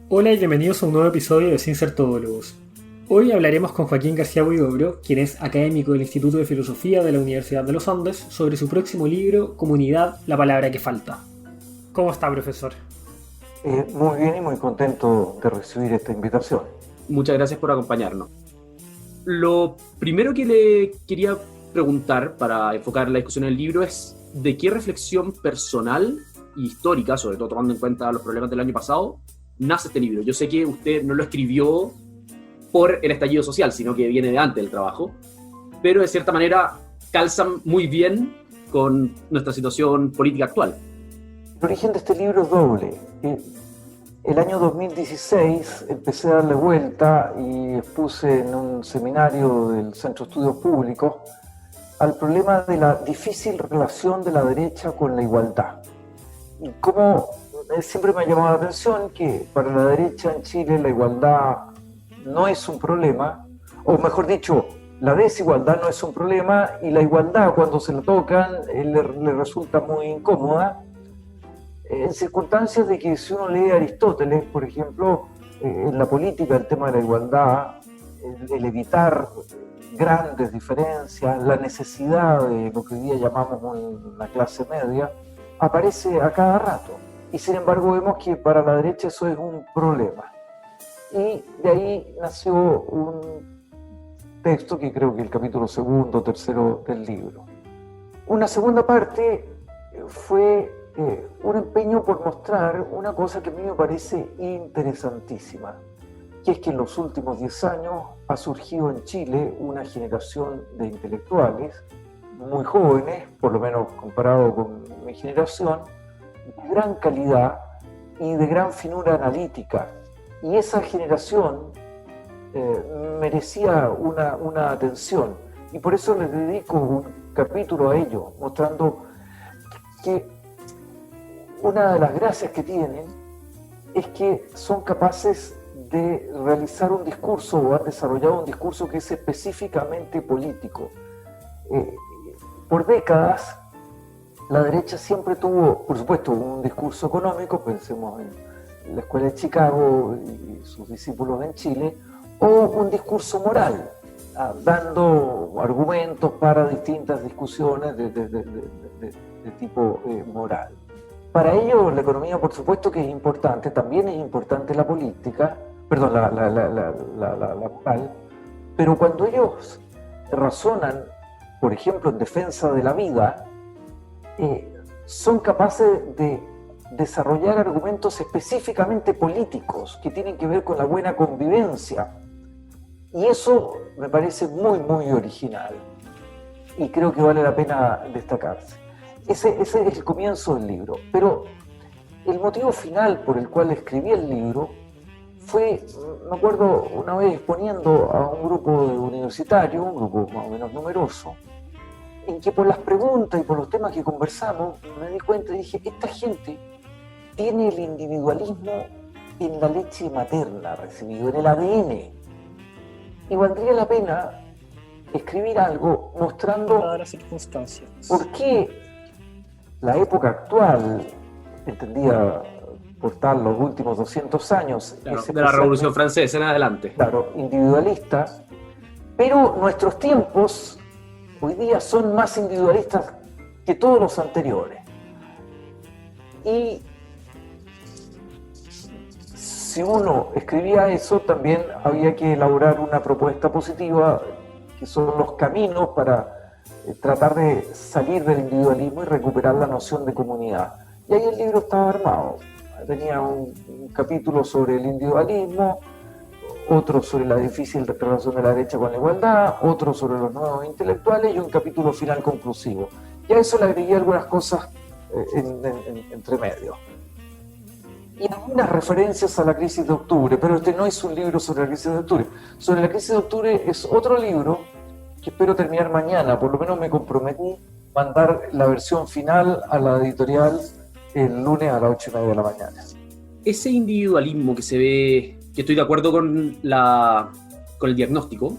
Hola y bienvenidos a un nuevo episodio de Sin Ser Todólogos. Hoy hablaremos con Joaquín García Huidobro, quien es académico del Instituto de Filosofía de la Universidad de los Andes, sobre su próximo libro, Comunidad, la palabra que falta. ¿Cómo está, profesor? Muy bien y muy contento de recibir esta invitación. Muchas gracias por acompañarnos. Lo primero que le quería preguntar para enfocar la discusión en el libro es de qué reflexión personal e histórica, sobre todo tomando en cuenta los problemas del año pasado, nace este libro. Yo sé que usted no lo escribió por el estallido social, sino que viene de antes del trabajo, pero de cierta manera calzan muy bien con nuestra situación política actual. El origen de este libro es doble. El año 2016 empecé a darle vuelta y expuse en un seminario del Centro de Estudios Públicos al problema de la difícil relación de la derecha con la igualdad. Y cómo siempre me ha llamado la atención que para la derecha en Chile la igualdad no es un problema, o mejor dicho, la desigualdad no es un problema y la igualdad cuando se la tocan le resulta muy incómoda. En circunstancias de que si uno lee a Aristóteles, por ejemplo, en la política el tema de la igualdad, el evitar grandes diferencias, la necesidad de lo que hoy día llamamos una clase media, aparece a cada rato. Y sin embargo vemos que para la derecha eso es un problema. Y de ahí nació un texto que creo que es el capítulo segundo o tercero del libro. Una segunda parte fue un empeño por mostrar una cosa que a mí me parece interesantísima, que es que en los últimos 10 años ha surgido en Chile una generación de intelectuales muy jóvenes, por lo menos comparado con mi generación, de gran calidad y de gran finura analítica. Y esa generación merecía una atención, y por eso les dedico un capítulo a ello, mostrando que una de las gracias que tienen es que son capaces de realizar un discurso o han desarrollado un discurso que es específicamente político. Por décadas, la derecha siempre tuvo, por supuesto, un discurso económico, pensemos en la Escuela de Chicago y sus discípulos en Chile, o un discurso moral, dando argumentos para distintas discusiones de tipo moral. Para ellos la economía, por supuesto que es importante, también es importante la política, perdón, la moral, pero cuando ellos razonan, por ejemplo, en defensa de la vida, son capaces de desarrollar argumentos específicamente políticos que tienen que ver con la buena convivencia. Y eso me parece muy, muy original y creo que vale la pena destacarse. Ese es el comienzo del libro, pero el motivo final por el cual escribí el libro fue, me acuerdo una vez exponiendo a un grupo universitario, un grupo más o menos numeroso, en que por las preguntas y por los temas que conversamos me di cuenta y dije, esta gente tiene el individualismo en la leche materna recibido, en el ADN, y valdría la pena escribir algo mostrando Las circunstancias. por qué la época actual, entendía por tal los últimos 200 años, Claro, de la Revolución Francesa en adelante. Claro, individualista, pero nuestros tiempos hoy día son más individualistas que todos los anteriores. Y si uno escribía eso, también había que elaborar una propuesta positiva, que son los caminos para tratar de salir del individualismo y recuperar la noción de comunidad. Y ahí el libro estaba armado. Tenía un capítulo sobre el individualismo, otro sobre la difícil relación de la derecha con la igualdad, otro sobre los nuevos intelectuales y un capítulo final conclusivo. Y a eso le agregué algunas cosas entre medio. Y algunas referencias a la crisis de octubre, pero este no es un libro sobre la crisis de octubre. Sobre la crisis de octubre es otro libro que espero terminar mañana, por lo menos me comprometí a mandar la versión final a la editorial el lunes a las 8:30 de la mañana. Ese individualismo que se ve, que estoy de acuerdo con el diagnóstico,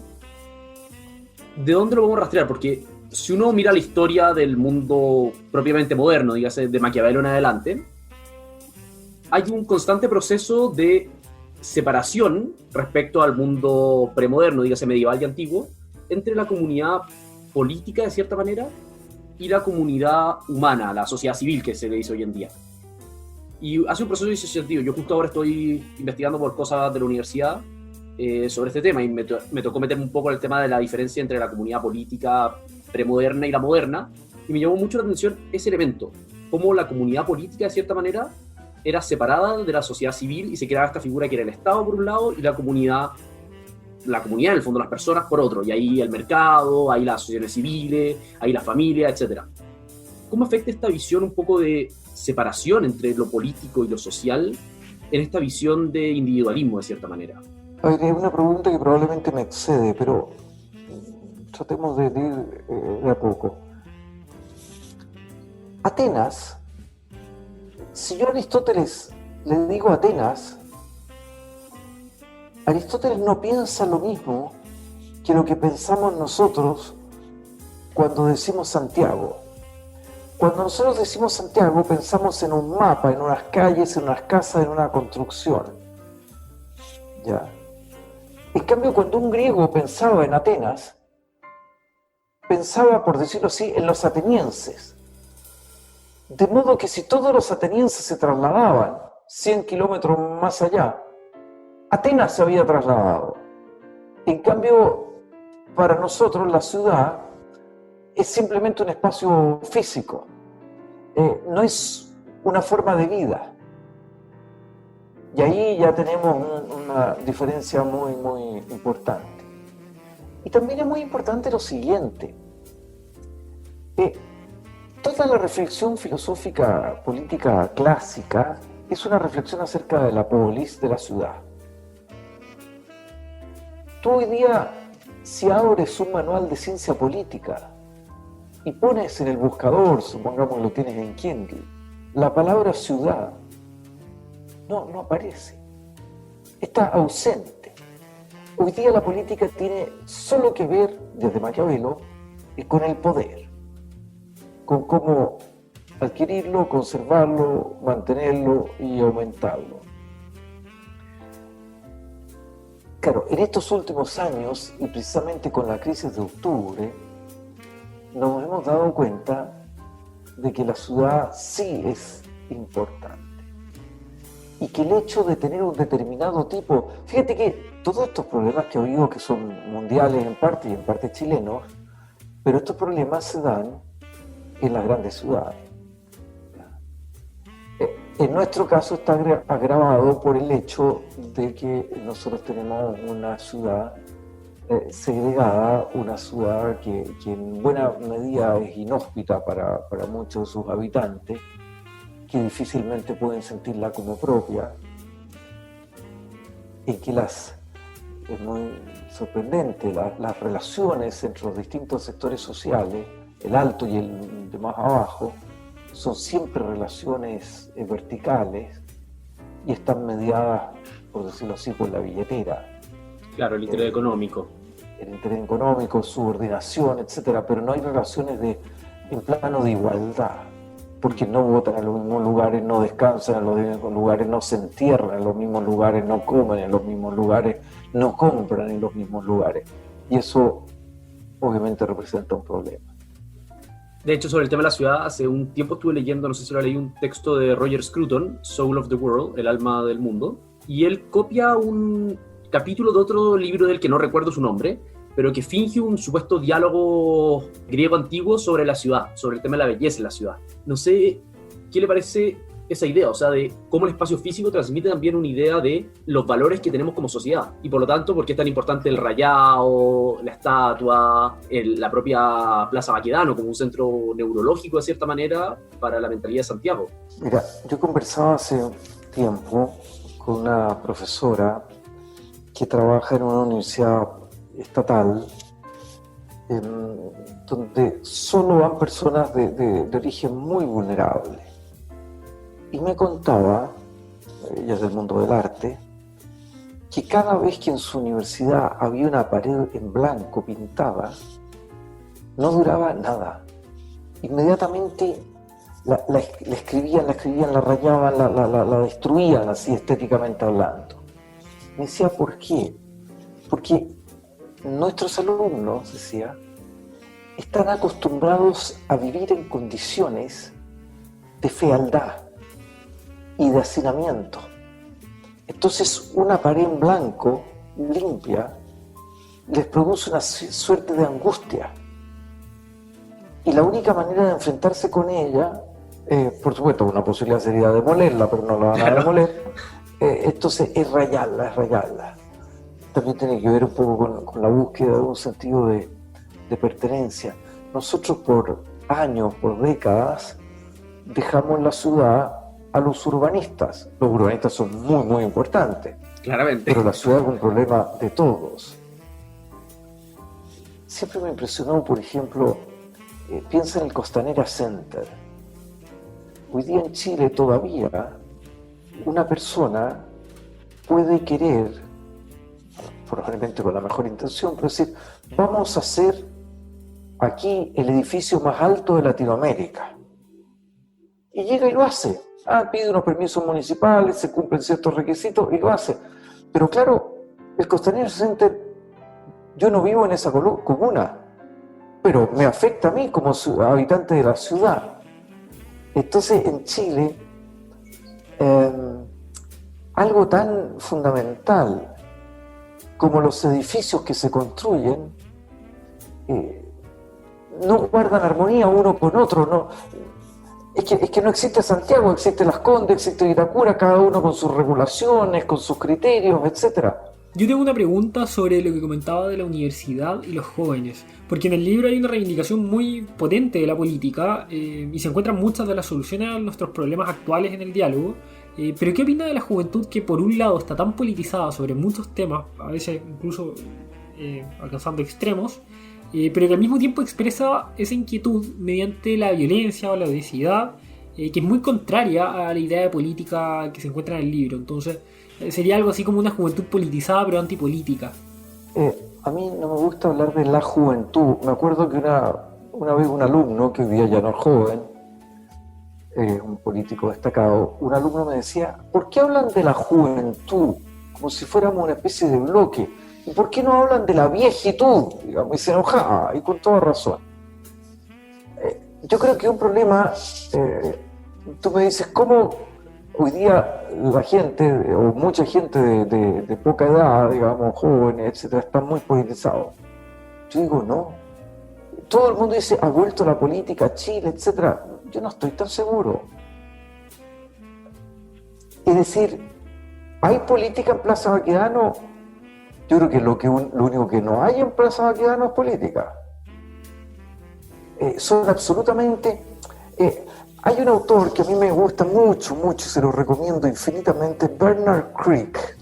¿de dónde lo podemos rastrear? Porque si uno mira la historia del mundo propiamente moderno, dígase de Maquiavelo en adelante, hay un constante proceso de separación respecto al mundo premoderno, dígase medieval y antiguo, entre la comunidad política, de cierta manera, y la comunidad humana, la sociedad civil que se le dice hoy en día. Y hace un proceso de sentido. Yo justo ahora estoy investigando por cosas de la universidad sobre este tema y me tocó meterme un poco en el tema de la diferencia entre la comunidad política premoderna y la moderna, y me llamó mucho la atención ese elemento, cómo la comunidad política, de cierta manera, era separada de la sociedad civil y se creaba esta figura que era el Estado por un lado y la comunidad en el fondo las personas por otro, y ahí el mercado, ahí las asociaciones civiles, ahí la familia, etc. ¿Cómo afecta esta visión un poco de separación entre lo político y lo social en esta visión de individualismo, de cierta manera? A ver, es una pregunta que probablemente me excede, pero tratemos de ir de a poco. Atenas, si yo a Aristóteles le digo Atenas, Aristóteles no piensa lo mismo que lo que pensamos nosotros cuando decimos Santiago. Cuando nosotros decimos Santiago, pensamos en un mapa, en unas calles, en unas casas, en una construcción. ¿Ya? En cambio, cuando un griego pensaba en Atenas, pensaba, por decirlo así, en los atenienses. De modo que si todos los atenienses se trasladaban 100 kilómetros más allá, Atenas se había trasladado. En cambio, para nosotros la ciudad es simplemente un espacio físico, no es una forma de vida. Y ahí ya tenemos una diferencia muy, muy importante. Y también es muy importante lo siguiente. Toda la reflexión filosófica política clásica es una reflexión acerca de la polis, de la ciudad. Tú hoy día, si abres un manual de ciencia política y pones en el buscador, supongamos lo tienes en Kindle, la palabra ciudad, no aparece. Está ausente. Hoy día la política tiene solo que ver, desde Maquiavelo, con el poder, con cómo adquirirlo, conservarlo, mantenerlo y aumentarlo. Claro, en estos últimos años, y precisamente con la crisis de octubre, nos hemos dado cuenta de que la ciudad sí es importante. Y que el hecho de tener un determinado tipo... Fíjate que todos estos problemas que he oído, que son mundiales en parte y en parte chilenos, pero estos problemas se dan en las grandes ciudades. En nuestro caso está agravado por el hecho de que nosotros tenemos una ciudad segregada, una ciudad que en buena medida es inhóspita para muchos de sus habitantes, que difícilmente pueden sentirla como propia, y que es muy sorprendente, las relaciones entre los distintos sectores sociales, el alto y el de más abajo, son siempre relaciones verticales y están mediadas, por decirlo así, por la billetera. Claro, el interés económico. El interés económico, subordinación, etcétera, pero no hay relaciones en plano de igualdad, porque no votan en los mismos lugares, no descansan en los mismos lugares, no se entierran en los mismos lugares, no comen en los mismos lugares, no compran en los mismos lugares. Y eso obviamente representa un problema. De hecho, sobre el tema de la ciudad, hace un tiempo estuve leyendo, no sé si lo leí, un texto de Roger Scruton, Soul of the World, El alma del mundo, y él copia un capítulo de otro libro del que no recuerdo su nombre, pero que finge un supuesto diálogo griego antiguo sobre la ciudad, sobre el tema de la belleza en la ciudad. No sé qué le parece esa idea, o sea, de cómo el espacio físico transmite también una idea de los valores que tenemos como sociedad, y por lo tanto, por qué es tan importante el Rayado, la estatua, la propia Plaza Baquedano como un centro neurológico, de cierta manera, para la mentalidad de Santiago. Mira, yo conversaba hace tiempo con una profesora que trabaja en una universidad estatal, donde solo van personas de origen muy vulnerable. Y me contaba, ella es del mundo del arte, que cada vez que en su universidad había una pared en blanco pintada, no duraba nada. Inmediatamente la escribían, la rayaban, la destruían así estéticamente hablando. Me decía, ¿por qué? Porque nuestros alumnos, decía, están acostumbrados a vivir en condiciones de fealdad y de hacinamiento. Entonces una pared en blanco, limpia, les produce una suerte de angustia. Y la única manera de enfrentarse con ella, por supuesto, una posibilidad sería demolerla, pero no la van a demoler, entonces es rayarla. También tiene que ver un poco con la búsqueda de un sentido de pertenencia. Nosotros por años, por décadas, dejamos la ciudad a los urbanistas. Los urbanistas son muy, muy importantes. Claramente. Pero la ciudad es un problema de todos. Siempre me impresionó, por ejemplo, piensa en el Costanera Center. Hoy día en Chile todavía una persona puede querer, probablemente con la mejor intención, pero decir, vamos a hacer aquí el edificio más alto de Latinoamérica. Y llega y lo hace. Pide unos permisos municipales, se cumplen ciertos requisitos y lo hace. Pero claro, el Costanera Center, yo no vivo en esa comuna, pero me afecta a mí como habitante de la ciudad. Entonces en Chile, algo tan fundamental como los edificios que se construyen, no guardan armonía uno con otro, no. Es que no existe Santiago, existe Las Condes, existe Vitacura, cada uno con sus regulaciones, con sus criterios, etc. Yo tengo una pregunta sobre lo que comentaba de la universidad y los jóvenes, porque en el libro hay una reivindicación muy potente de la política y se encuentran muchas de las soluciones a nuestros problemas actuales en el diálogo. Pero ¿qué opina de la juventud que por un lado está tan politizada sobre muchos temas, a veces incluso alcanzando extremos, pero que al mismo tiempo expresa esa inquietud mediante la violencia o la obesidad, que es muy contraria a la idea de política que se encuentra en el libro? Entonces sería algo así como una juventud politizada pero antipolítica. A mí no me gusta hablar de la juventud. Me acuerdo que una vez un alumno, que hoy día ya no es joven, un político destacado, un alumno me decía, ¿por qué hablan de la juventud como si fuéramos una especie de bloque? ¿Y por qué no hablan de la viejitud? Digamos, y se enojaba, y con toda razón. Yo creo que un problema, tú me dices, ¿cómo hoy día la gente, o mucha gente de poca edad, digamos, jóvenes, etcétera, están muy politizados? Yo digo, no. Todo el mundo dice, ha vuelto la política a Chile, etcétera. Yo no estoy tan seguro. Es decir, ¿hay política en Plaza Baquedano? Yo creo que lo único que no hay en Plaza Baquedano es política. Son absolutamente... hay un autor que a mí me gusta mucho, se lo recomiendo infinitamente, Bernard Crick,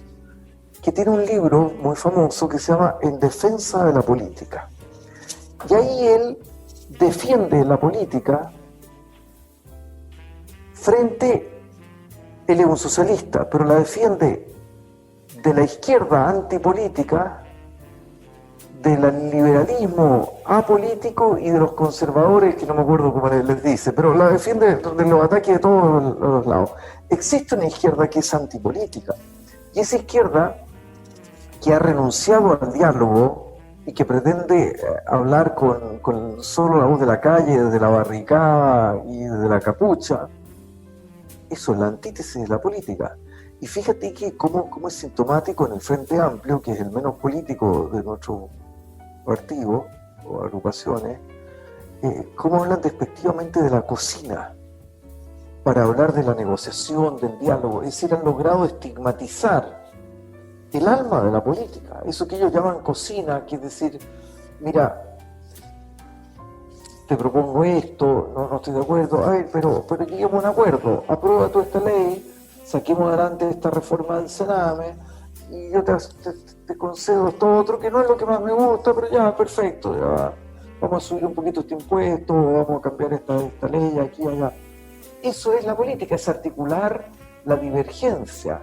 que tiene un libro muy famoso que se llama En defensa de la política. Y ahí él defiende la política él es un socialista, pero la defiende de la izquierda antipolítica, del liberalismo apolítico y de los conservadores, que no me acuerdo cómo les dice, pero la defiende de los ataques de todos los lados. Existe una izquierda que es antipolítica, y esa izquierda que ha renunciado al diálogo y que pretende hablar con solo la voz de la calle, desde la barricada y desde la capucha, eso es la antítesis de la política. Y fíjate que cómo es sintomático en el Frente Amplio, que es el menos político de nuestro partido o agrupaciones, cómo hablan despectivamente de la cocina para hablar de la negociación, del diálogo. Es decir, han logrado estigmatizar el alma de la política, eso que ellos llaman cocina, que es decir, mira, te propongo esto, no estoy de acuerdo, a ver, pero lleguemos a un acuerdo, aprueba toda esta ley, saquemos adelante esta reforma del Sename, y yo te concedo esto otro, que no es lo que más me gusta, pero ya, perfecto, ya, vamos a subir un poquito este impuesto, vamos a cambiar esta ley aquí y allá. Eso es la política, es articular la divergencia.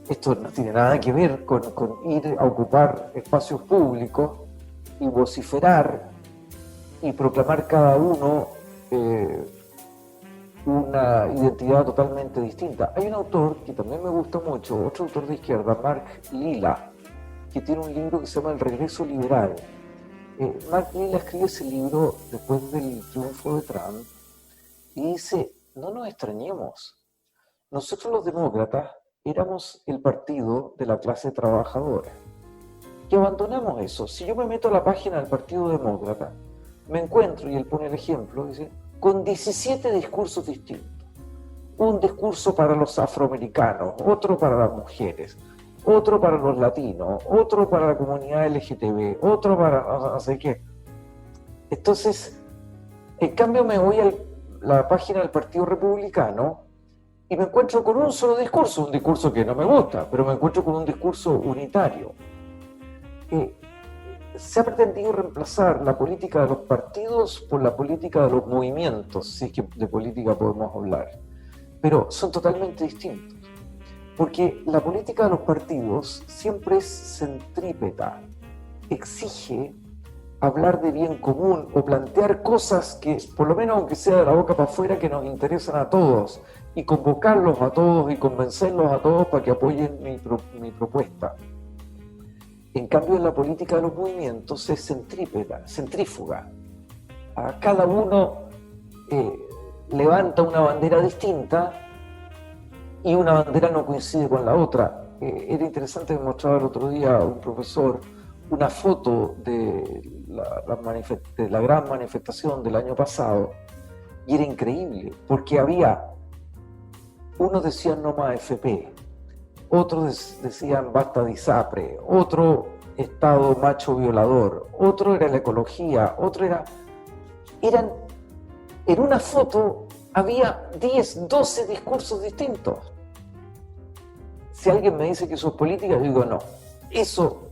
Esto no tiene nada que ver con ir a ocupar espacios públicos y vociferar y proclamar cada uno una identidad totalmente distinta. Hay un autor que también me gusta mucho, otro autor de izquierda, Mark Lilla, que tiene un libro que se llama El regreso liberal. Mark Lilla escribe ese libro después del triunfo de Trump y dice, no nos extrañemos, nosotros los demócratas éramos el partido de la clase trabajadora, que abandonamos eso. Si yo me meto a la página del Partido Demócrata, me encuentro, y él pone el ejemplo, dice, con 17 discursos distintos. Un discurso para los afroamericanos, otro para las mujeres, otro para los latinos, otro para la comunidad LGTB, otro para no sé qué. Entonces, en cambio me voy a la página del Partido Republicano y me encuentro con un solo discurso, un discurso que no me gusta, pero me encuentro con un discurso unitario. Se ha pretendido reemplazar la política de los partidos por la política de los movimientos, si es que de política podemos hablar, pero son totalmente distintos, porque la política de los partidos siempre es centrípeta, exige hablar de bien común o plantear cosas que, por lo menos aunque sea de la boca para afuera, que nos interesan a todos, y convocarlos a todos y convencerlos a todos para que apoyen mi propuesta. En cambio, en la política de los movimientos es centrífuga. A cada uno levanta una bandera distinta y una bandera no coincide con la otra. Era interesante que mostraba el otro día un profesor una foto de la gran manifestación del año pasado y era increíble porque unos decían no más FP, otros decían basta de ISAPRE, otro Estado macho violador, otro era la ecología, en una foto había 10, 12 discursos distintos. Si alguien me dice que eso es política, yo digo no, eso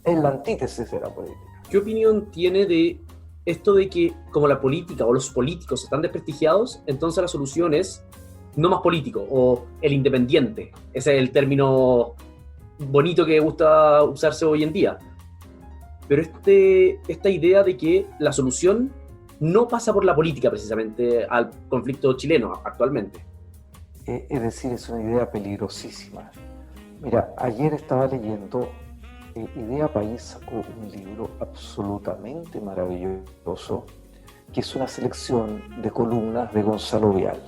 es la antítesis de la política. ¿Qué opinión tiene de esto de que como la política o los políticos están desprestigiados, entonces la solución es no más político o el independiente? Ese es el término bonito que gusta usarse hoy en día. Pero esta idea de que la solución no pasa por la política precisamente al conflicto chileno actualmente. Es decir, es una idea peligrosísima. Mira, ayer estaba leyendo, Idea País sacó un libro absolutamente maravilloso, que es una selección de columnas de Gonzalo Vial.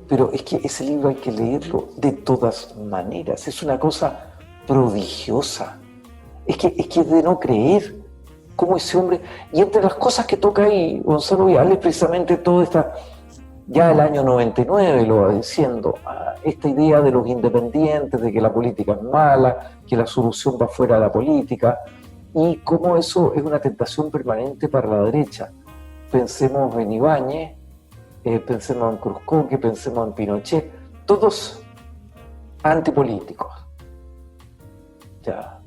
Pero es que ese libro hay que leerlo de todas maneras, es una cosa prodigiosa. Es que es de no creer cómo ese hombre... Y entre las cosas que toca ahí Gonzalo Vial es precisamente toda esta... Ya el año 99 lo va diciendo, esta idea de los independientes, de que la política es mala, que la solución va fuera de la política, y cómo eso es una tentación permanente para la derecha. Pensemos en Ibáñez, pensemos en Cruzcoque, pensemos en Pinochet, todos antipolíticos. Ya.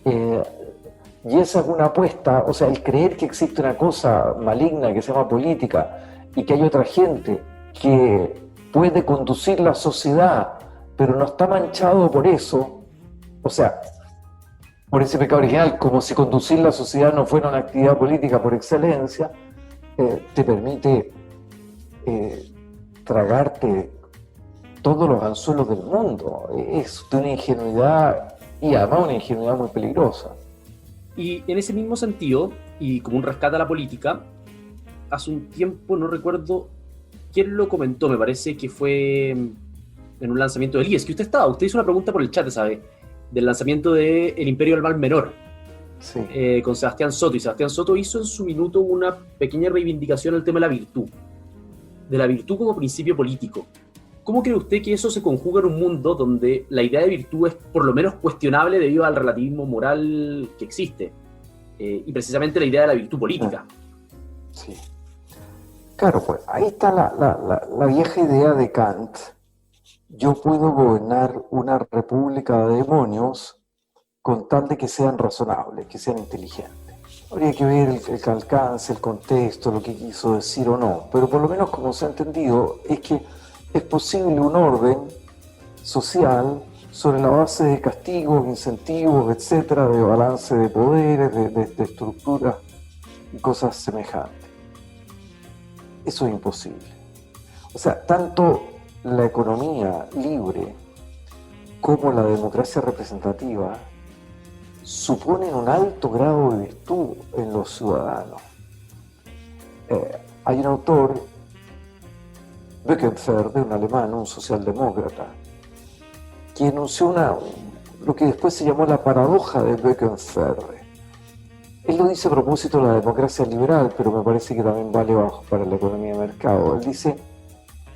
Y esa es una apuesta, o sea, el creer que existe una cosa maligna que se llama política y que hay otra gente que puede conducir la sociedad, pero no está manchado por eso, o sea, por ese pecado original, como si conducir la sociedad no fuera una actividad política por excelencia, te permite tragarte todos los anzuelos del mundo. Es de una ingenuidad, y además una ingenuidad muy peligrosa. Y en ese mismo sentido, y como un rescate a la política, hace un tiempo, no recuerdo quién lo comentó, me parece que fue en un lanzamiento de IES, que usted hizo una pregunta por el chat, ¿sabe? Del lanzamiento de El Imperio del Mal Menor, Sí. Con Sebastián Soto, y Sebastián Soto hizo en su minuto una pequeña reivindicación al tema de la virtud como principio político. ¿Cómo cree usted que eso se conjuga en un mundo donde la idea de virtud es por lo menos cuestionable debido al relativismo moral que existe? Y precisamente la idea de la virtud política. Sí. Claro, pues ahí está la vieja idea de Kant. Yo puedo gobernar una república de demonios con tal de que sean razonables, que sean inteligentes. Habría que ver el alcance, el contexto, lo que quiso decir o no, pero por lo menos como se ha entendido es que es posible un orden social sobre la base de castigos, incentivos, etcétera, de balance de poderes, de estructuras y cosas semejantes. Eso es imposible. O O sea, tanto la economía libre como la democracia representativa suponen un alto grado de virtud en los ciudadanos. Hay un autor, Böckenförde, un alemán, un socialdemócrata, que enunció lo que después se llamó la paradoja de Böckenförde. Él lo dice a propósito de la democracia liberal, pero me parece que también vale para la economía de mercado. Él dice,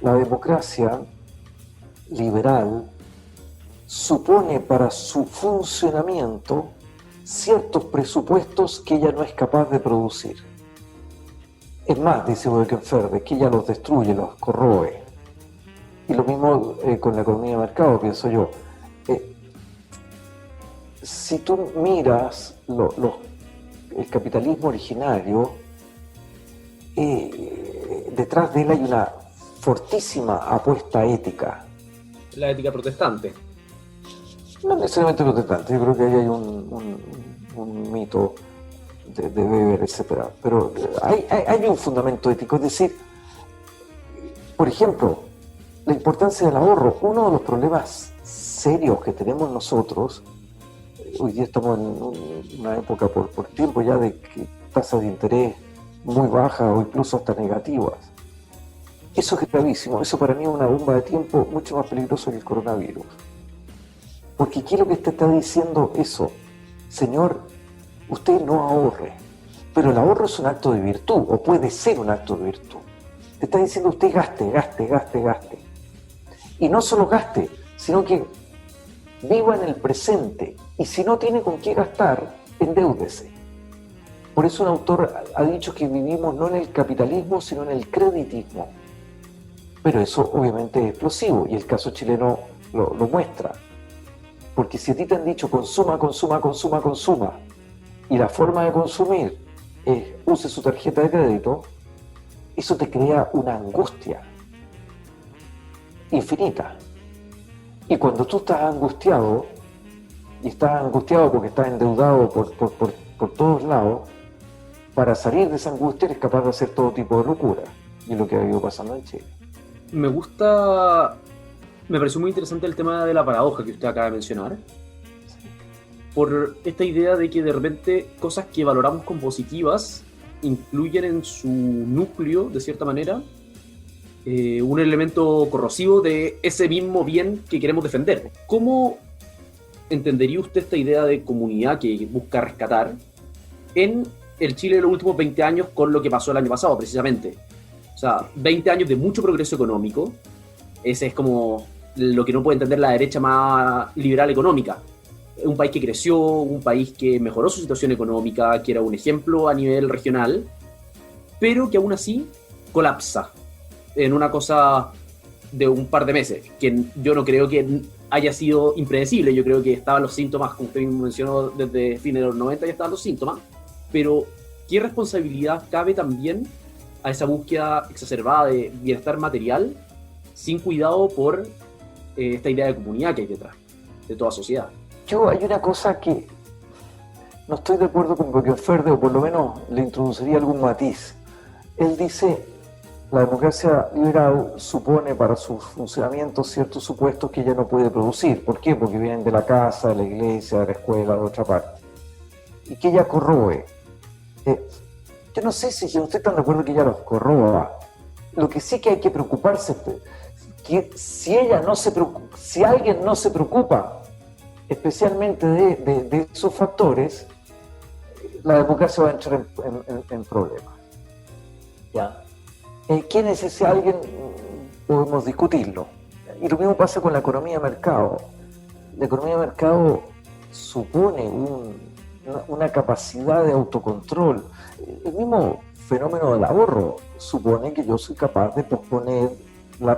la democracia liberal supone para su funcionamiento ciertos presupuestos que ella no es capaz de producir. Es más, dice Böckenförde, que ella los destruye, los corroe. Y lo mismo con la economía de mercado, pienso yo. Si tú miras el capitalismo originario, detrás de él hay una fortísima apuesta ética. La ética protestante. No necesariamente protestante, yo creo que ahí hay un mito de Weber, etc. Pero hay un fundamento ético, es decir, por ejemplo, la importancia del ahorro. Uno de los problemas serios que tenemos nosotros, hoy día estamos en una época por tiempo ya de que tasas de interés muy bajas o incluso hasta negativas. Eso es gravísimo, eso para mí es una bomba de tiempo mucho más peligroso que el coronavirus. Porque ¿qué es lo que te está diciendo eso? Señor, usted no ahorre, pero el ahorro es un acto de virtud, o puede ser un acto de virtud. Te está diciendo usted gaste. Y no solo gaste, sino que viva en el presente. Y si no tiene con qué gastar, endeúdese. Por eso un autor ha dicho que vivimos no en el capitalismo, sino en el creditismo. Pero eso obviamente es explosivo, y el caso chileno lo muestra. Porque si a ti te han dicho consuma, y la forma de consumir es use su tarjeta de crédito, eso te crea una angustia infinita. Y cuando tú estás angustiado, y estás angustiado porque estás endeudado por todos lados, para salir de esa angustia eres capaz de hacer todo tipo de locura. Y es lo que ha ido pasando en Chile. Me pareció muy interesante el tema de la paradoja que usted acaba de mencionar, por esta idea de que de repente cosas que valoramos como positivas incluyen en su núcleo, de cierta manera, un elemento corrosivo de ese mismo bien que queremos defender. ¿Cómo entendería usted esta idea de comunidad que busca rescatar en el Chile de los últimos 20 años con lo que pasó el año pasado, precisamente? O sea, 20 años de mucho progreso económico. Ese es como lo que no puede entender la derecha más liberal económica. Un país que creció, un país que mejoró su situación económica, que era un ejemplo a nivel regional, pero que aún así colapsa en una cosa de un par de meses, que yo no creo que haya sido impredecible. Yo creo que estaban los síntomas, como usted mencionó, desde fines de los 90 ya estaban los síntomas, pero ¿qué responsabilidad cabe también a esa búsqueda exacerbada de bienestar material sin cuidado por esta idea de comunidad que hay detrás de toda sociedad? Hay una cosa que no estoy de acuerdo con Böckenförde, o por lo menos le introduciría algún matiz. Él dice, la democracia liberal supone para su funcionamiento ciertos supuestos que ella no puede producir. ¿Por qué? Porque vienen de la casa, de la iglesia, de la escuela, de otra parte. Y que ella corroe. Yo no sé si usted está de acuerdo que ella los corroba. Lo que sí que hay que preocuparse es que si alguien no se preocupa especialmente de esos factores, la democracia va a entrar en problemas. ¿Ya? ¿Quién es ese alguien? Podemos discutirlo. Y lo mismo pasa con la economía de mercado. La economía de mercado supone una capacidad de autocontrol. El mismo fenómeno del ahorro supone que yo soy capaz de posponer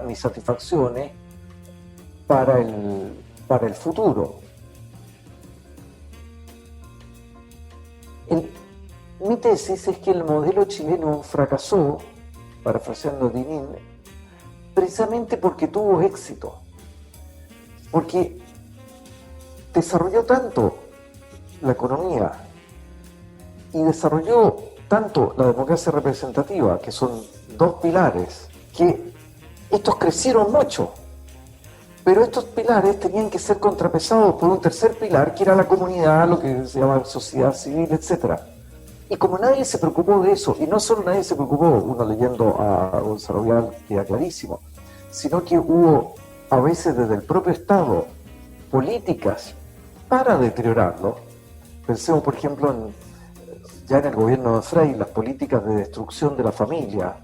mis satisfacciones para el futuro. Mi tesis es que el modelo chileno fracasó, parafraseando a Dinin, precisamente porque tuvo éxito, porque desarrolló tanto la economía y desarrolló tanto la democracia representativa, que son dos pilares que estos crecieron mucho, pero estos pilares tenían que ser contrapesados por un tercer pilar, que era la comunidad, lo que se llama sociedad civil, etc. Y como nadie se preocupó de eso, y no solo nadie se preocupó, uno leyendo a Gonzalo Vial queda clarísimo, sino que hubo a veces desde el propio Estado políticas para deteriorarlo. Pensemos, por ejemplo, ya en el gobierno de Frei, las políticas de destrucción de la familia,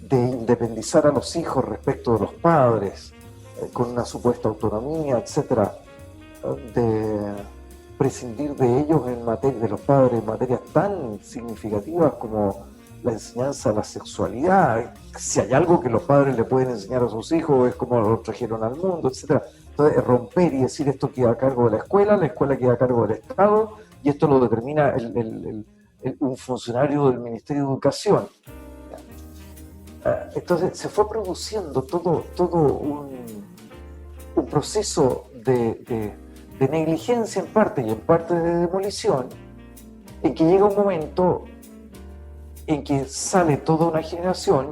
de independizar a los hijos respecto de los padres, con una supuesta autonomía, etcétera, de prescindir de ellos en materia, de los padres en materias tan significativas como la enseñanza de la sexualidad. Si hay algo que los padres le pueden enseñar a sus hijos es cómo lo trajeron al mundo, etcétera. Entonces, romper y decir esto queda a cargo de la escuela queda a cargo del Estado, y esto lo determina un funcionario del Ministerio de Educación. Entonces se fue produciendo todo un proceso de negligencia en parte y en parte de demolición, en que llega un momento en que sale toda una generación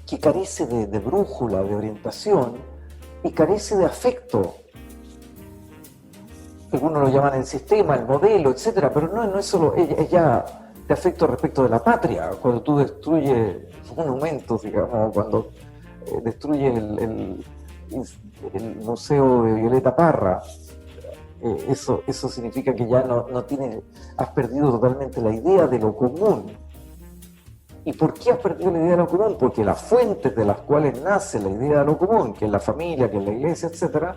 que carece de brújula, de orientación, y carece de afecto. Algunos lo llaman el sistema, el modelo, etcétera, pero no es solo ella de afecto respecto de la patria. Cuando tú destruyes monumentos, digamos, cuando destruyes el museo de Violeta Parra, eso significa que ya no has perdido totalmente la idea de lo común. ¿Y por qué has perdido la idea de lo común? Porque las fuentes de las cuales nace la idea de lo común, que es la familia, que es la iglesia, etcétera,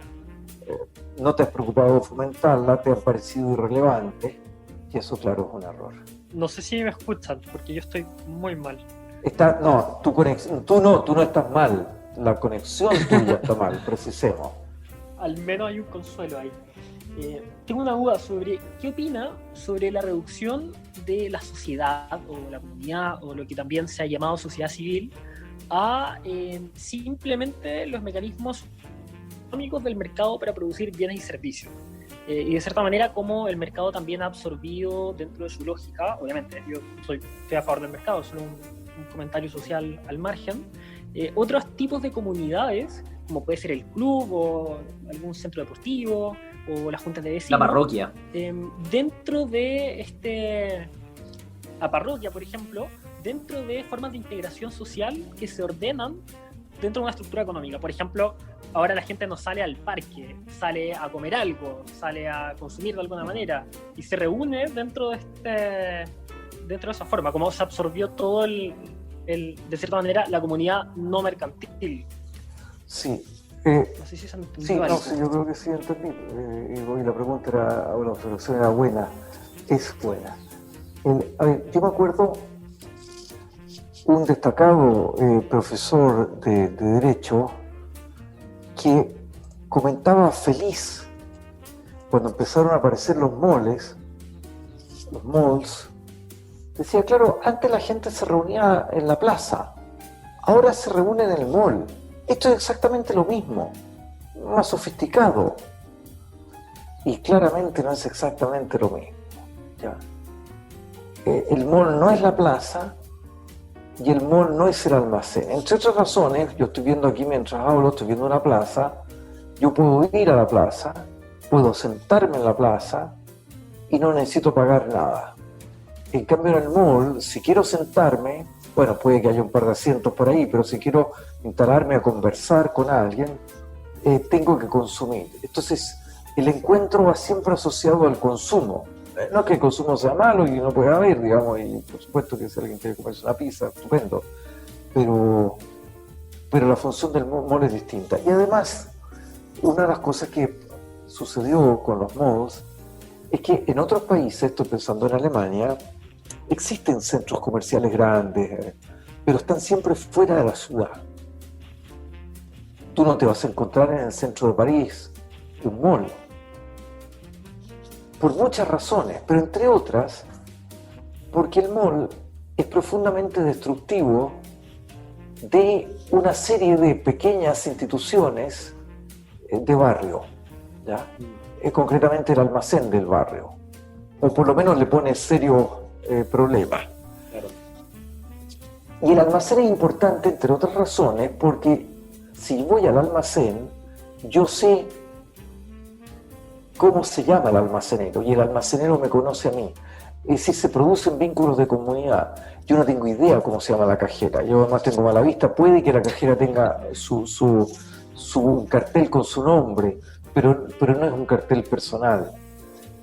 no te has preocupado de fomentarla, te han parecido irrelevantes, y eso, claro, es un error. No sé si me escuchan, porque yo estoy muy mal. Tu conexión, tú no estás mal, la conexión tuya está mal, precisemos. Al menos hay un consuelo ahí. Tengo una duda sobre qué opina sobre la reducción de la sociedad o la comunidad o lo que también se ha llamado sociedad civil a simplemente los mecanismos económicos del mercado para producir bienes y servicios. Y de cierta manera como el mercado también ha absorbido dentro de su lógica, obviamente yo estoy a favor del mercado, solo un comentario social al margen, otros tipos de comunidades, como puede ser el club o algún centro deportivo o las juntas de vecinos. La parroquia. Dentro de la parroquia, por ejemplo, dentro de formas de integración social que se ordenan dentro de una estructura económica. Por ejemplo, ahora la gente no sale al parque, sale a comer algo, sale a consumir de alguna manera y se reúne dentro de esa forma, como se absorbió todo de cierta manera la comunidad no mercantil. Sí. No sé si se entendió. Sí, yo creo que sí entendí. Y la pregunta era, la observación era buena, es buena. A ver, yo me acuerdo un destacado profesor de Derecho que comentaba feliz cuando empezaron a aparecer los malls, decía, claro, antes la gente se reunía en la plaza, ahora se reúne en el mall. Esto es exactamente lo mismo, más sofisticado. Y claramente no es exactamente lo mismo. ¿Ya? El mall no es la plaza y el mall no es el almacén. Entre otras razones, yo estoy viendo aquí mientras hablo, estoy viendo una plaza, yo puedo ir a la plaza, puedo sentarme en la plaza y no necesito pagar nada. En cambio en el mall, si quiero sentarme, bueno, puede que haya un par de asientos por ahí, pero si quiero instalarme a conversar con alguien, tengo que consumir. Entonces, el encuentro va siempre asociado al consumo. No es que el consumo sea malo y no puede haber, digamos, y por supuesto que si alguien quiere comerse una pizza, estupendo, pero la función del mall es distinta. Y además, una de las cosas que sucedió con los malls es que en otros países, estoy pensando en Alemania, existen centros comerciales grandes, pero están siempre fuera de la ciudad. Tú no te vas a encontrar en el centro de París un mall, por muchas razones, pero entre otras, porque el mall es profundamente destructivo de una serie de pequeñas instituciones de barrio, ¿ya? Concretamente el almacén del barrio, o por lo menos le pone serios problemas. Claro. Y el almacén es importante, entre otras razones, porque si voy al almacén, yo sé cómo se llama el almacenero, y el almacenero me conoce a mí. Es decir, se producen vínculos de comunidad. Yo no tengo idea cómo se llama la cajera, yo además tengo mala vista, puede que la cajera tenga su cartel con su nombre, pero no es un cartel personal.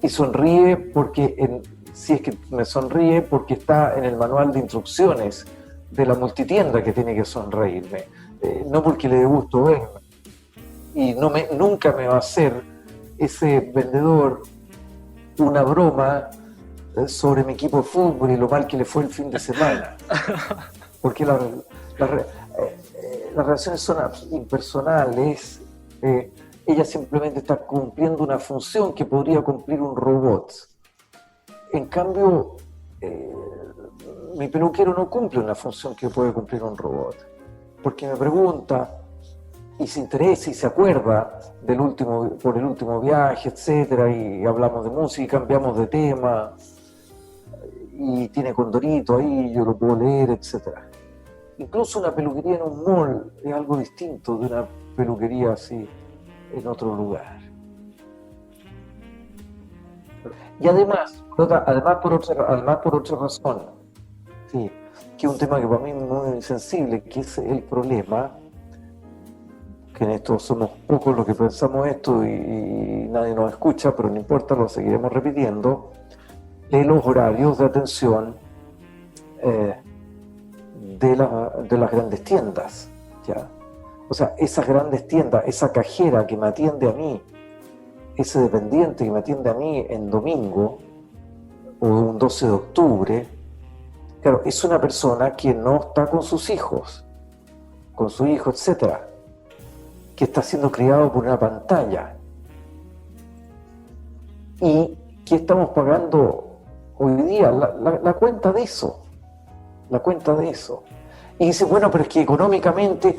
Y sonríe porque, si es que me sonríe, porque está en el manual de instrucciones de la multitienda que tiene que sonreírme, no porque le dé gusto verme. Y nunca me va a hacer ese vendedor una broma sobre mi equipo de fútbol y lo mal que le fue el fin de semana. Porque las relaciones son impersonales. Ella simplemente está cumpliendo una función que podría cumplir un robot. En cambio, mi peluquero no cumple una función que puede cumplir un robot. Porque me pregunta y se interesa y se acuerda por el último viaje, etcétera, y hablamos de música y cambiamos de tema, y tiene Condorito ahí, yo lo puedo leer, etcétera. Incluso una peluquería en un mall es algo distinto de una peluquería así en otro lugar. Y además por otra razón, sí, que es un tema que para mí es muy sensible, que es el problema, que en esto somos pocos los que pensamos esto y nadie nos escucha, pero no importa, lo seguiremos repitiendo, de los horarios de atención de las grandes tiendas, ¿ya? O sea, esas grandes tiendas, esa cajera que me atiende a mí, ese dependiente que me atiende a mí en domingo o un 12 de octubre, claro, es una persona que no está con sus hijos, con su hijo, etcétera, que está siendo criado por una pantalla y que estamos pagando hoy día la cuenta de eso, y dice, bueno, pero es que económicamente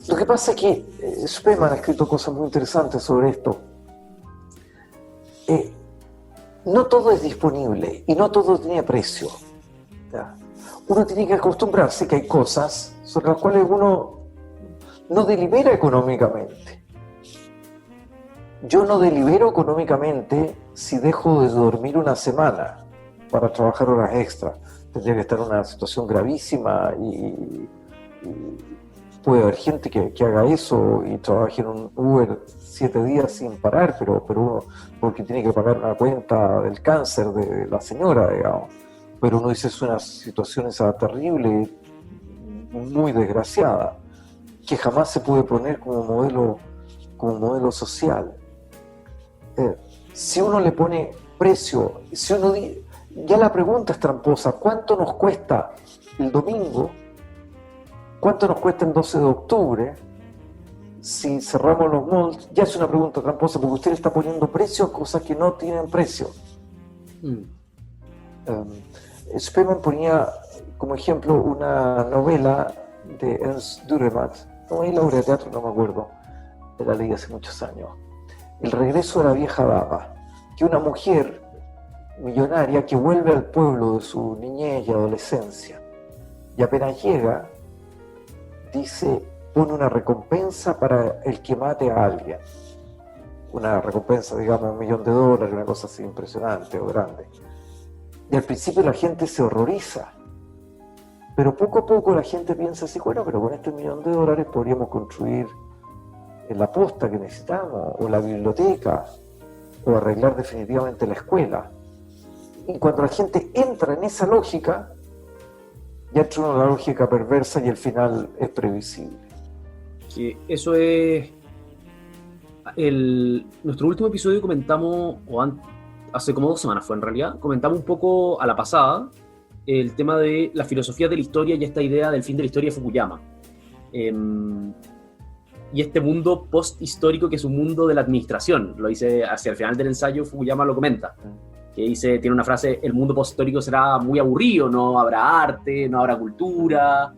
lo que pasa es que Spemann ha escrito cosas muy interesantes sobre esto. No todo es disponible y no todo tiene precio, ¿ya? Uno tiene que acostumbrarse que hay cosas sobre las cuales uno no delibera económicamente. Yo no delibero económicamente si dejo de dormir una semana para trabajar horas extra. Tendría que estar en una situación gravísima y puede haber gente que haga eso y trabaje en un Uber 7 días sin parar, pero uno, porque tiene que pagar una cuenta del cáncer de la señora, digamos. Pero uno dice, es una situación esa terrible, muy desgraciada, que jamás se puede poner como modelo social. Si uno le pone precio, ya la pregunta es tramposa, ¿cuánto nos cuesta el domingo? ¿Cuánto nos cuesta el 12 de octubre? Si cerramos los malls, ya es una pregunta tramposa porque usted le está poniendo precio a cosas que no tienen precio. Spemann ponía como ejemplo una novela de Ernst Dürrenmatt, no es la obra de teatro, no me acuerdo, la leí hace muchos años. El regreso de la vieja dama, que una mujer millonaria que vuelve al pueblo de su niñez y adolescencia, y apenas llega, pone una recompensa para el que mate a alguien. Una recompensa, digamos, $1.000.000, una cosa así impresionante o grande. Y al principio la gente se horroriza, pero poco a poco la gente piensa así, bueno, pero con este $1.000.000 podríamos construir la posta que necesitamos, o la biblioteca, o arreglar definitivamente la escuela. Y cuando la gente entra en esa lógica, ya entra en una lógica perversa y el final es previsible. Que eso es... Nuestro último episodio comentamos, hace como 2 semanas fue en realidad, comentamos un poco a la pasada el tema de la filosofía de la historia y esta idea del fin de la historia de Fukuyama. Y este mundo post-histórico que es un mundo de la administración. Lo dice hacia el final del ensayo, Fukuyama lo comenta. Que tiene una frase, el mundo post-histórico será muy aburrido, no habrá arte, no habrá cultura,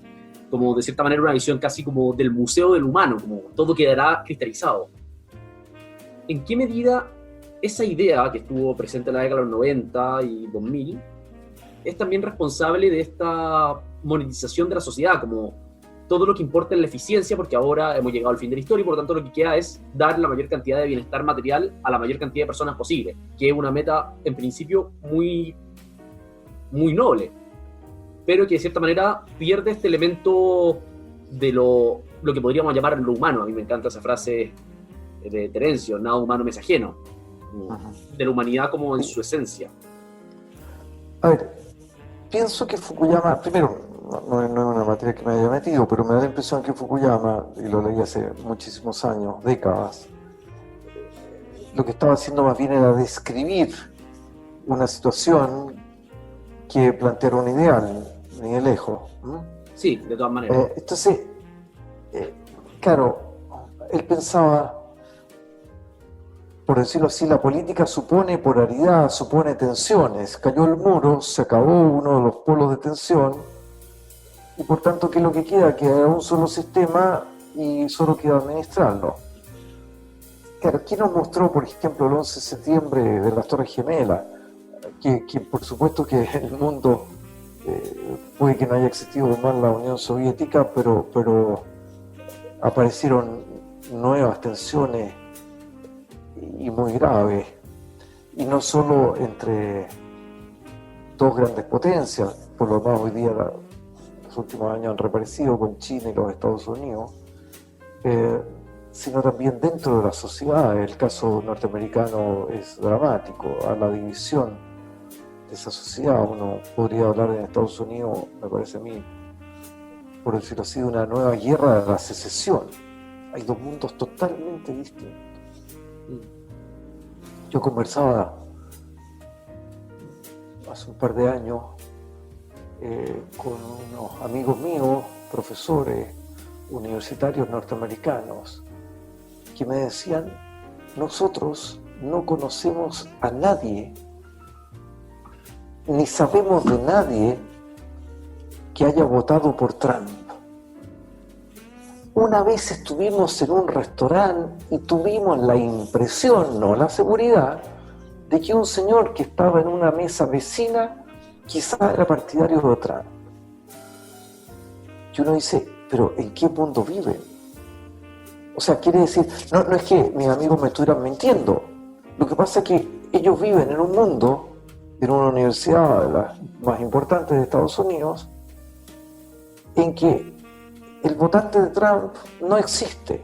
como de cierta manera una visión casi como del museo del humano, como todo quedará cristalizado. ¿En qué medida esa idea que estuvo presente en la década de los 90 y 2000 es también responsable de esta monetización de la sociedad, como todo lo que importa es la eficiencia, porque ahora hemos llegado al fin de la historia y por lo tanto lo que queda es dar la mayor cantidad de bienestar material a la mayor cantidad de personas posible, que es una meta en principio muy, muy noble, pero que de cierta manera pierde este elemento de lo que podríamos llamar lo humano. A mí me encanta esa frase de Terencio, nada humano me es ajeno, de la humanidad como en su esencia. A ver, pienso que Fukuyama, primero, no es una materia que me haya metido, pero me da la impresión que Fukuyama, y lo leí hace muchísimos años, décadas, lo que estaba haciendo más bien era describir una situación que plantear un ideal, ni de lejos. Sí, de todas maneras. Entonces, claro, él pensaba, por decirlo así, la política supone polaridad, supone tensiones. Cayó el muro, se acabó uno de los polos de tensión, y por tanto, ¿qué es lo que queda? Queda un solo sistema y solo queda administrarlo. Claro, ¿quién nos mostró, por ejemplo, el 11 de septiembre de las Torres Gemelas? Que por supuesto que el mundo puede que no haya existido más la Unión Soviética, pero aparecieron nuevas tensiones y muy graves, y no solo entre dos grandes potencias, por lo más hoy día los últimos años han reaparecido con China y los Estados Unidos, sino también dentro de la sociedad. El caso norteamericano es dramático, a la división de esa sociedad. Uno podría hablar en Estados Unidos, me parece a mí, por decirlo así, de una nueva guerra de la secesión. Hay dos mundos totalmente distintos. Yo conversaba hace un par de años con unos amigos míos, profesores universitarios norteamericanos, que me decían: nosotros no conocemos a nadie, ni sabemos de nadie que haya votado por Trump. Una vez estuvimos en un restaurante y tuvimos la impresión, no la seguridad, de que un señor que estaba en una mesa vecina quizá era partidario de Trump. Y uno dice, pero ¿en qué mundo viven? O sea, quiere decir, no es que mis amigos me estuvieran mintiendo. Lo que pasa es que ellos viven en un mundo, en una universidad de las más importantes de Estados Unidos, en que el votante de Trump no existe.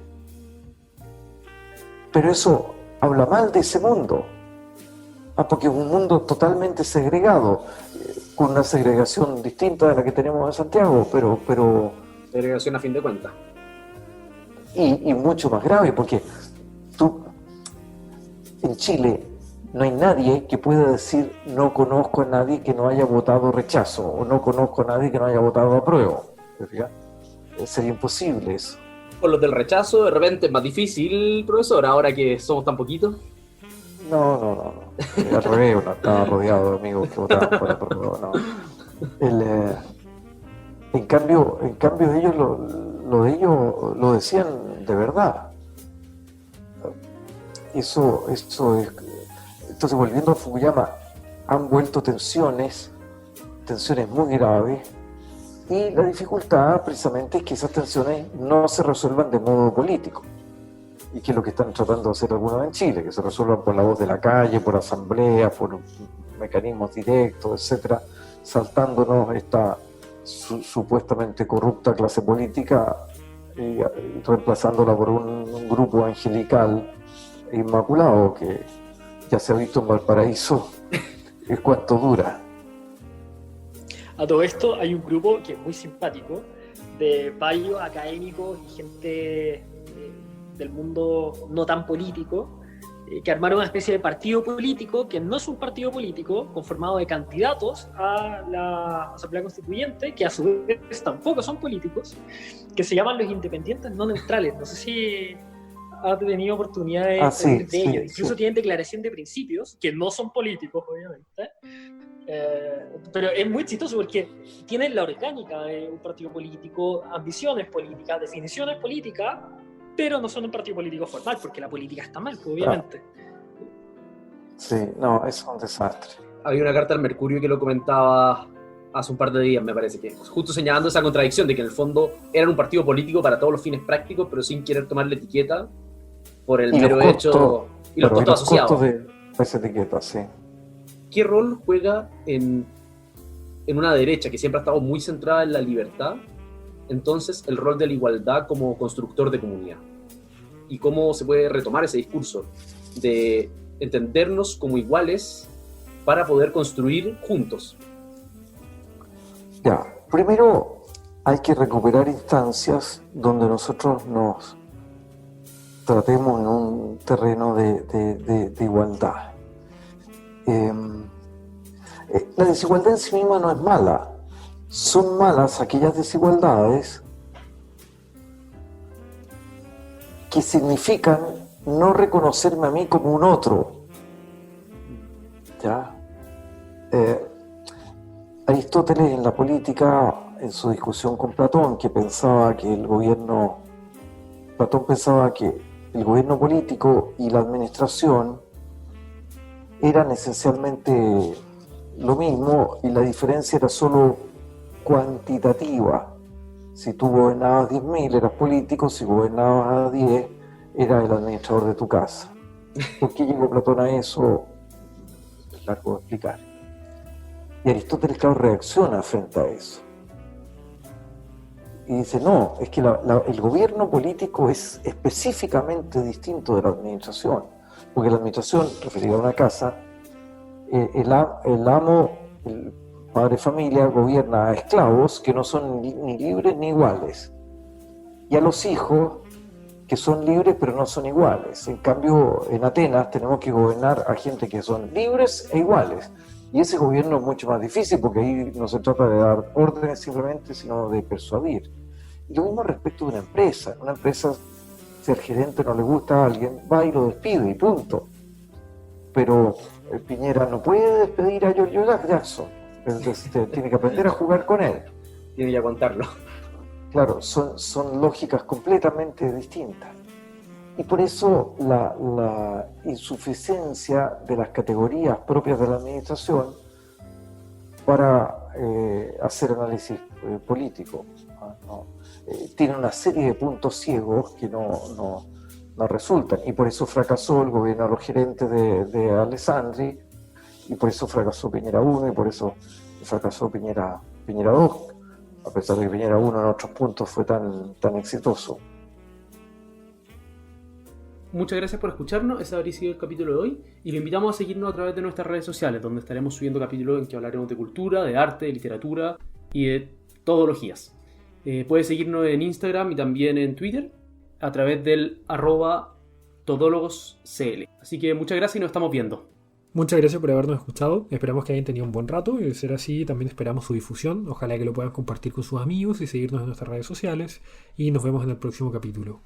Pero eso habla mal de ese mundo. Porque es un mundo totalmente segregado, con una segregación distinta de la que tenemos en Santiago, pero Segregación a fin de cuentas. Y mucho más grave, porque tú, en Chile, no hay nadie que pueda decir no conozco a nadie que no haya votado rechazo, o no conozco a nadie que no haya votado apruebo. Sería imposible eso. Por los del rechazo, de repente es más difícil, profesor, ahora que somos tan poquitos. No. Al revés, uno estaba rodeado de amigos que votaban por apruebo. No. En cambio ellos lo de ellos lo decían de verdad. Eso es. Entonces, volviendo a Fukuyama, han vuelto tensiones muy graves, y la dificultad precisamente es que esas tensiones no se resuelvan de modo político, y que es lo que están tratando de hacer algunos en Chile, que se resuelvan por la voz de la calle, por asambleas, por mecanismos directos, etcétera, saltándonos esta supuestamente corrupta clase política y reemplazándola por un grupo angelical e inmaculado que ya se ha visto en Valparaíso es cuánto dura. A todo esto hay un grupo que es muy simpático, de varios académicos y gente del mundo no tan político, que armaron una especie de partido político que no es un partido político, conformado de candidatos a la Asamblea Constituyente, que a su vez tampoco son políticos, que se llaman los independientes no neutrales. No sé si has tenido oportunidad de oír de ellos. Incluso tienen declaración de principios, que no son políticos, obviamente. Pero es muy chistoso porque tienen la orgánica de un partido político, ambiciones políticas, definiciones políticas, pero no son un partido político formal, porque la política está mal, obviamente. Sí, no, es un desastre. Había una carta al Mercurio que lo comentaba hace un par de días, me parece, que justo señalando esa contradicción de que en el fondo eran un partido político para todos los fines prácticos, pero sin querer tomar la etiqueta por el mero hecho y los costos asociados. Costos de esa etiqueta, sí. ¿Qué rol juega en una derecha que siempre ha estado muy centrada en la libertad, entonces el rol de la igualdad como constructor de comunidad? ¿Y cómo se puede retomar ese discurso de entendernos como iguales para poder construir juntos? Ya, primero hay que recuperar instancias donde nosotros nos tratemos en un terreno de igualdad. La desigualdad en sí misma no es mala. Son malas aquellas desigualdades que significan no reconocerme a mí como un otro. ¿Ya? Aristóteles en la política, en su discusión con Platón, Platón pensaba que el gobierno político y la administración eran esencialmente lo mismo y la diferencia era solo cuantitativa. Si tú gobernabas 10.000 eras político, si gobernabas a 10 eras el administrador de tu casa. ¿Por qué llegó Platón a eso? Es largo de explicar. Y Aristóteles, claro, reacciona frente a eso. Y dice, no, es que el gobierno político es específicamente distinto de la administración. Porque la administración, referida a una casa, el amo, el padre de familia, gobierna a esclavos que no son ni libres ni iguales. Y a los hijos, que son libres pero no son iguales. En cambio, en Atenas tenemos que gobernar a gente que son libres e iguales. Y ese gobierno es mucho más difícil porque ahí no se trata de dar órdenes simplemente, sino de persuadir. Y lo mismo respecto de una empresa. Una empresa, si al gerente no le gusta a alguien, va y lo despide y punto. Pero Piñera no puede despedir a Giorgio Jackson. Entonces, tiene que aprender a jugar con él. Tiene que aguantarlo. Claro, son lógicas completamente distintas. Y por eso la insuficiencia de las categorías propias de la administración para hacer análisis político. Tiene una serie de puntos ciegos que no resultan. Y por eso fracasó el gobierno de los gerentes de Alessandri, y por eso fracasó Piñera 1, y por eso fracasó Piñera 2, a pesar de que Piñera 1 en otros puntos fue tan exitoso. Muchas gracias por escucharnos, ese habría sido el capítulo de hoy y lo invitamos a seguirnos a través de nuestras redes sociales, donde estaremos subiendo capítulos en que hablaremos de cultura, de arte, de literatura y de todologías. Puedes seguirnos en Instagram y también en Twitter a través del @todólogoscl. Así que muchas gracias y nos estamos viendo. Muchas gracias por habernos escuchado, esperamos que hayan tenido un buen rato y de ser así también esperamos su difusión, ojalá que lo puedan compartir con sus amigos y seguirnos en nuestras redes sociales y nos vemos en el próximo capítulo.